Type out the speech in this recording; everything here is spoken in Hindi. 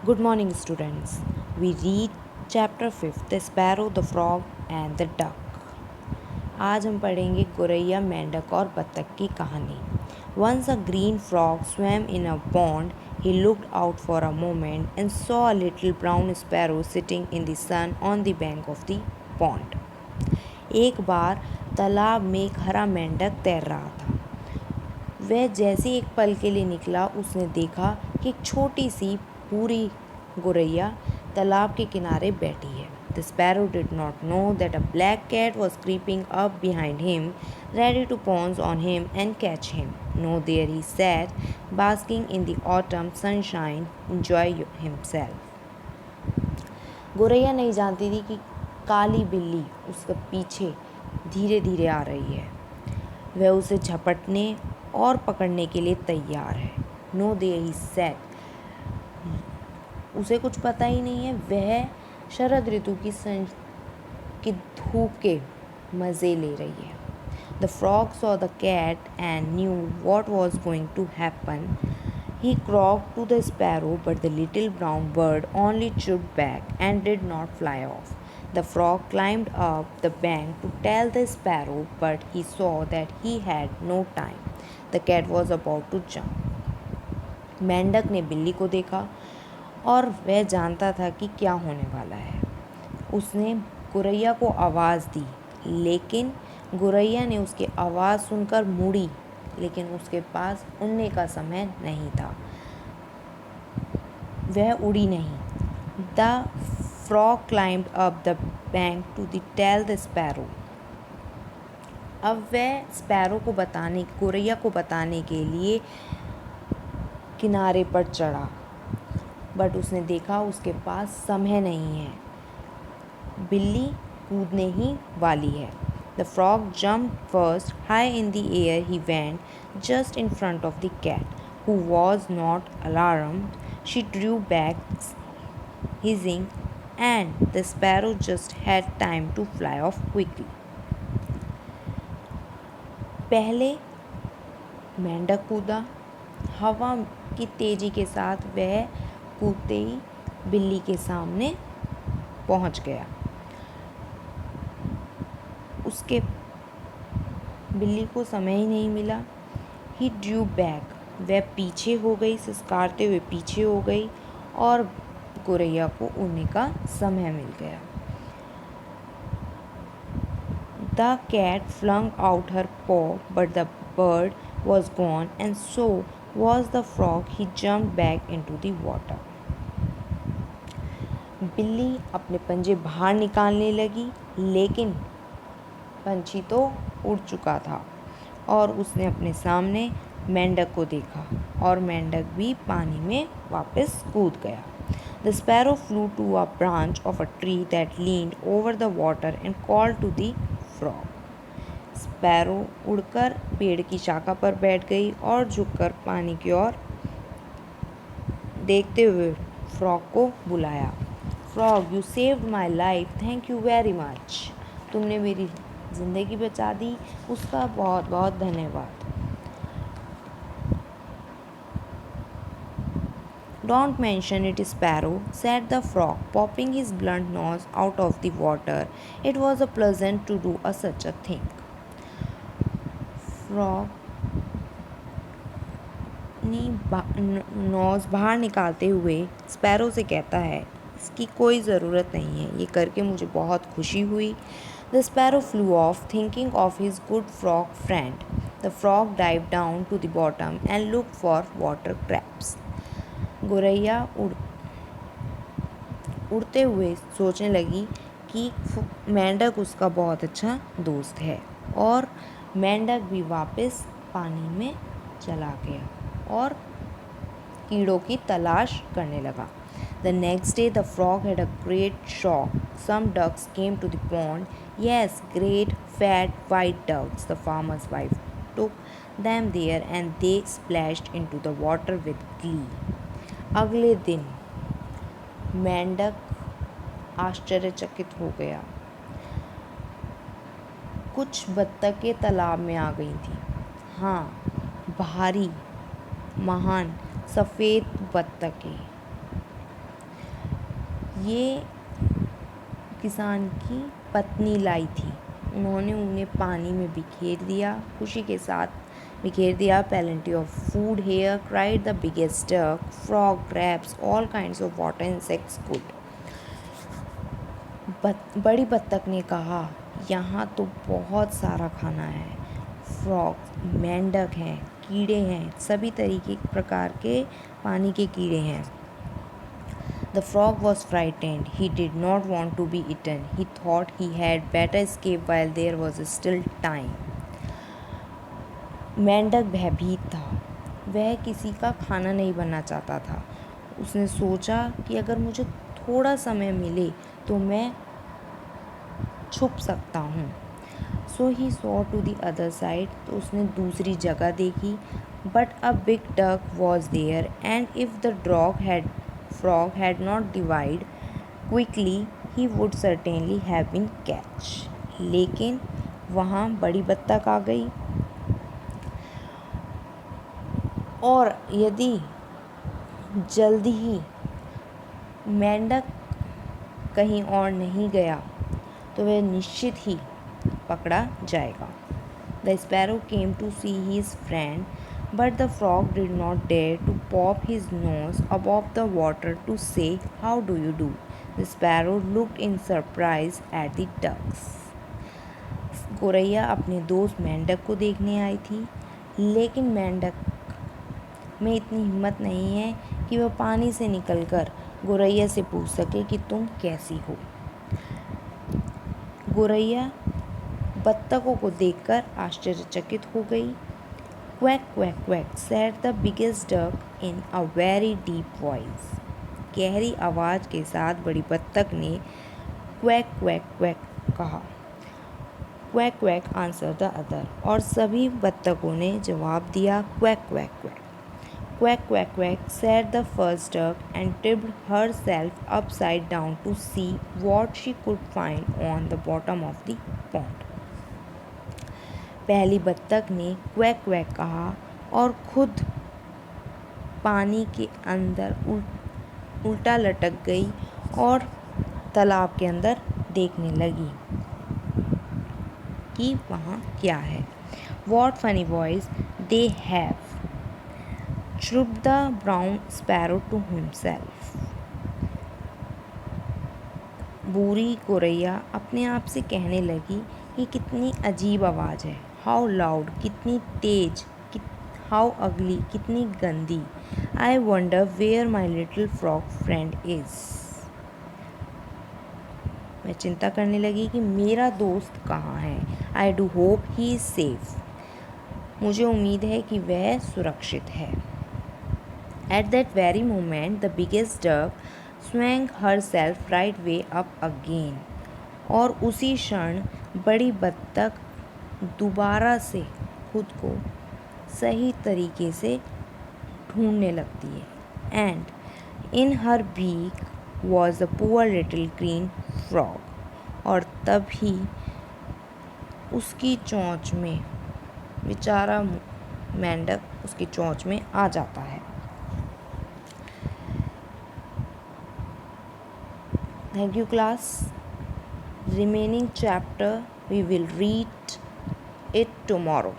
Good morning, students. We read chapter 5 The Sparrow, the Frog, and the Duck. आज हम पढ़ेंगे गोरैया, मेंढक और बत्तख की कहानी. Once a green frog swam in a pond. He looked out for a moment and saw a little brown sparrow sitting in the sun on the bank of the pond. एक बार तालाब में एक हरा मेंढक तैर रहा था. वह जैसे एक पल के लिए निकला, उसने देखा कि एक छोटी सी पूरी गोरैया तालाब के किनारे बैठी है. The sparrow did not know that a black cat was creeping up behind him, ready to pounce on him and catch him. No, there he sat, basking in the autumn sunshine, enjoy himself. गोरैया नहीं जानती थी कि काली बिल्ली उसके पीछे धीरे धीरे आ रही है. वह उसे झपटने और पकड़ने के लिए तैयार है. No there he set. उसे कुछ पता ही नहीं है. वह शरद ऋतु की धूप के मज़े ले रही है. The frog saw the cat and knew what was going to happen. He croaked to the sparrow, but the little brown bird only chirped back and did not fly off. The frog climbed up the bank to tell the sparrow, but he saw that he had no time. The cat was about to jump. मेंढक ने बिल्ली को देखा और वह जानता था कि क्या होने वाला है. उसने गोरैया को आवाज़ दी, लेकिन गोरैया ने उसकी आवाज़ सुनकर मुड़ी, लेकिन उसके पास उड़ने का समय नहीं था. वह उड़ी नहीं. The frog climbed up the bank to tell the sparrow. अब वह स्पैरो को गोरैया को बताने के लिए किनारे पर चढ़ा, बट उसने देखा उसके पास समय नहीं है. बिल्ली कूदने ही वाली है. The frog jumped first. High in the air he went, just in front of the cat, who was not alarmed. She drew back, hissing, and the sparrow just had time to fly off quickly. पहले मेंढक कूदा. हवा की तेज़ी के साथ वह कूदते ही बिल्ली के सामने पहुंच गया. उसके बिल्ली को समय ही नहीं मिला. ही ड्रू बैक. वह पीछे हो गई, सिसकारते हुए पीछे हो गई और गोरैया को उड़ने का समय मिल गया. The cat flung out her paw, but the bird was gone, and so was the frog. He jumped back into the water. बिल्ली अपने पंजे बाहर निकालने लगी, लेकिन पंछी तो उड़ चुका था और उसने अपने सामने मेंढक को देखा और मेंढक भी पानी में वापस कूद गया. The sparrow flew to a branch of a tree that leaned over the water and called to the frog. Sparrow उड़कर पेड़ की शाखा पर बैठ गई और झुककर पानी की ओर देखते हुए फ्रॉग को बुलाया. Frog, you saved my life. Thank you very much. तुमने मेरी ज़िंदगी बचा दी, उसका बहुत बहुत धन्यवाद. Don't mention it, Sparrow, said the frog, popping his blunt nose out of the water. It was a pleasant to do such a thing. Frog nose बाहर निकालते हुए स्पैरो से कहता है, इसकी कोई ज़रूरत नहीं है, ये करके मुझे बहुत खुशी हुई. The sparrow flew off, thinking of his good frog friend. The frog dived down to the bottom and looked for water crabs. गोरैया उड़ते हुए सोचने लगी कि मेंढक उसका बहुत अच्छा दोस्त है, और मेंढक भी वापस पानी में चला गया और कीड़ों की तलाश करने लगा. The next day the frog had a great shock. Some ducks came to the pond. Yes, great fat white ducks. The farmer's wife took them there and they splashed into the water with glee. अगले दिन मेंढक आश्चर्यचकित हो गया. कुछ बत्तखें तालाब में आ गई थी. हाँ, भारी महान सफ़ेद बत्तखें. ये किसान की पत्नी लाई थी। उन्होंने उन्हें पानी में बिखेर दिया, खुशी के साथ बिखेर दिया। Plenty of food here, cried the biggest duck. Frog, crabs, all kinds of water insects good. बड़ी बत्तख ने कहा, यहाँ तो बहुत सारा खाना है। फ्रॉग, मेंढक हैं, कीड़े हैं, सभी तरीके प्रकार के पानी के कीड़े हैं। The frog was frightened. He did not want to be eaten. He thought he had better escape while there was still time. मेंढक भयभीत था। वह किसी का खाना नहीं बनना चाहता था। उसने सोचा कि अगर मुझे थोड़ा समय मिले तो मैं छुप सकता हूँ। So he saw to the other side. तो उसने दूसरी जगह देखी। But a big duck was there, and if the frog had not divided quickly, he would certainly have been catch. लेकिन वहाँ बड़ी बत्तख आ गई, और यदि जल्दी ही मेंढक कहीं और नहीं गया तो वह निश्चित ही पकड़ा जाएगा। The sparrow came to see his friend, but the frog did not dare to pop his nose above the water to say, "How do you do?" The sparrow looked in surprise at the ducks. गोरैया अपने दोस्त मेंढक को देखने आई थी, लेकिन मेंढक में इतनी हिम्मत नहीं है कि वह पानी से निकलकर गोरैया से पूछ सके कि तुम कैसी हो। गोरैया बत्तखों को देखकर आश्चर्यचकित हो गई। Quack quack quack said the biggest duck in a very deep voice. गहरी आवाज़ के साथ बड़ी बत्तख ने क्वैक क्वैक क्वैक कहा। Quack quack answer the other, और सभी बत्तखों ने जवाब दिया quack quack quack. Quack, quack, quack, said the first duck and tipped herself upside down to see what she could find on the bottom of the pond. पहली बत्तख ने क्वैक क्वैक कहा और खुद पानी के अंदर उल्टा लटक गई और तालाब के अंदर देखने लगी कि वहाँ क्या है। What funny voice they have, chirped the brown sparrow to himself. बूढ़ी गोरैया अपने आप से कहने लगी कि कितनी अजीब आवाज़ है। हाउ लाउड, कितनी तेज, हाउ अगली, कितनी गंदी। I wonder where my little frog friend is. मैं चिंता करने लगी कि मेरा दोस्त कहाँ है। I do hope he is safe. मुझे उम्मीद है कि वह सुरक्षित है। At that very moment, the biggest duck swung herself right way up again. और उसी क्षण बड़ी बत्तख दोबारा से खुद को सही तरीके से ढूंढने लगती है। And in her beak was a poor little green frog. और तभी उसकी चोंच में बेचारा मेंढक उसकी चोंच में आ जाता है। Thank you, class. Remaining chapter we will read it tomorrow.